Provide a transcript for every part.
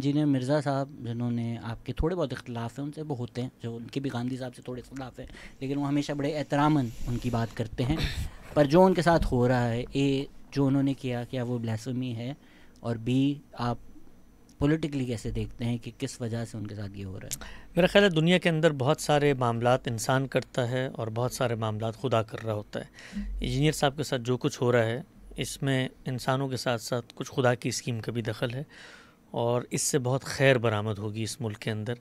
Engineer Mirza صاحب جنہوں نے آپ کے تھوڑے بہت اختلاف ہیں ان سے وہ ہوتے ہیں، جو ان کے بھی گاندھی صاحب سے تھوڑے اختلاف ہیں، لیکن وہ ہمیشہ بڑے احتراماً ان کی بات کرتے ہیں. پر جو ان کے ساتھ ہو رہا ہے، جو انہوں نے کیا وہ بلیسفمی ہے؟ اور بھی آپ پولیٹیکلی کیسے دیکھتے ہیں کہ کس وجہ سے ان کے ساتھ یہ ہو رہا ہے؟ میرا خیال ہے دنیا کے اندر بہت سارے معاملات انسان کرتا ہے اور بہت سارے معاملات خدا کر رہا ہوتا ہے. انجینئر صاحب کے ساتھ جو کچھ ہو رہا ہے اس میں انسانوں کے ساتھ ساتھ کچھ خدا کی اسکیم کا بھی دخل ہے، اور اس سے بہت خیر برآمد ہوگی اس ملک کے اندر.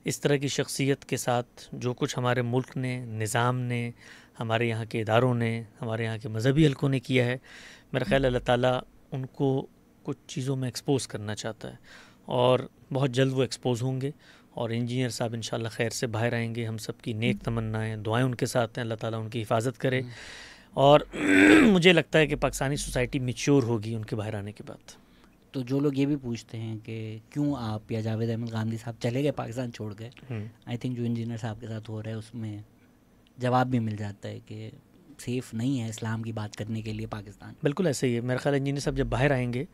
اس طرح کی شخصیت کے ساتھ جو کچھ ہمارے ملک نے، نظام نے، ہمارے یہاں کے اداروں نے، ہمارے یہاں کے مذہبی حلقوں نے کیا ہے، میرا خیال ہے اللہ تعالیٰ ان کو کچھ چیزوں میں ایکسپوز کرنا چاہتا ہے، اور بہت جلد وہ ایکسپوز ہوں گے. اور انجینئر صاحب انشاءاللہ خیر سے باہر آئیں گے. ہم سب کی نیک تمنائیں، دعائیں ان کے ساتھ ہیں. اللہ تعالیٰ ان کی حفاظت کرے. اور مجھے لگتا ہے کہ پاکستانی سوسائٹی میچور ہوگی ان کے باہر آنے کے بعد. تو جو لوگ یہ بھی پوچھتے ہیں کہ کیوں آپ یا جاوید احمد گاندھی صاحب چلے گئے پاکستان چھوڑ گئے، آئی تھنک جو انجینئر صاحب کے ساتھ ہو رہا ہے اس میں جواب بھی مل جاتا ہے کہ سیف نہیں ہے اسلام کی بات کرنے کے لیے پاکستان. بالکل ایسے ہی ہے. میرا خیال ہے انجینئر صاحب جب باہر آئیں گے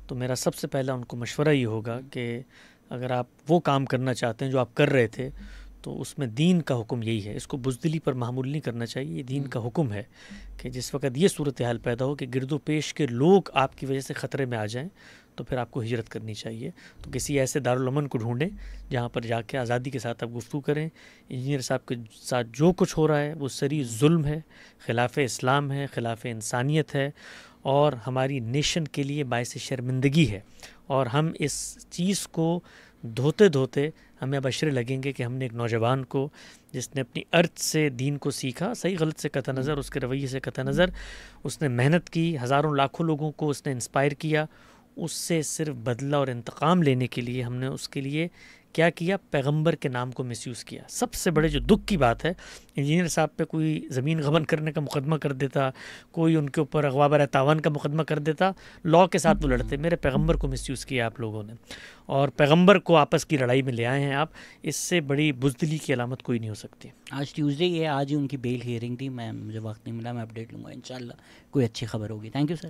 تو میرا سب سے پہلا ان کو مشورہ یہ ہوگا کہ اگر آپ وہ کام کرنا چاہتے ہیں جو آپ کر رہے تھے تو اس میں دین کا حکم یہی ہے. اس کو بزدلی پر معمول نہیں کرنا چاہیے. یہ دین کا حکم ہے کہ جس وقت یہ صورتحال پیدا ہو کہ گرد و پیش کے لوگ آپ کی وجہ سے خطرے میں آ جائیں تو پھر آپ کو ہجرت کرنی چاہیے. تو کسی ایسے دارالامن کو ڈھونڈیں جہاں پر جا کے آزادی کے ساتھ آپ گفتگو کریں. انجینئر صاحب کے ساتھ جو کچھ ہو رہا ہے وہ سری ظلم ہے، خلاف اسلام ہے، خلاف انسانیت ہے، اور ہماری نیشن کے لیے باعث شرمندگی ہے. اور ہم اس چیز کو دھوتے دھوتے ہمیں اب اشرے لگیں گے کہ ہم نے ایک نوجوان کو جس نے اپنی ارتھ سے دین کو سیکھا، صحیح غلط سے قطع نظر، اس کے رویے سے قطع نظر، اس نے محنت کی، ہزاروں لاکھوں لوگوں کو اس نے انسپائر کیا، اس سے صرف بدلہ اور انتقام لینے کے لیے ہم نے اس کے لیے کیا کیا؟ پیغمبر کے نام کو مس یوز کیا. سب سے بڑے جو دکھ کی بات ہے، انجینئر صاحب پہ کوئی زمین غبن کرنے کا مقدمہ کر دیتا، کوئی ان کے اوپر اغوا برائے تاوان کا مقدمہ کر دیتا، لاء کے ساتھ وہ لڑتے. میرے پیغمبر کو مس یوز کیا آپ لوگوں نے، اور پیغمبر کو آپس کی لڑائی میں لے آئے ہیں آپ. اس سے بڑی بزدلی کی علامت کوئی نہیں ہو سکتی. آج ٹیوزڈے یہ آج ہی ان کی بیل ہیئرنگ تھی. مجھے وقت نہیں ملا، میں اپڈیٹ لوں گا انشاءاللہ کوئی اچھی خبر ہوگی. Thank you sir.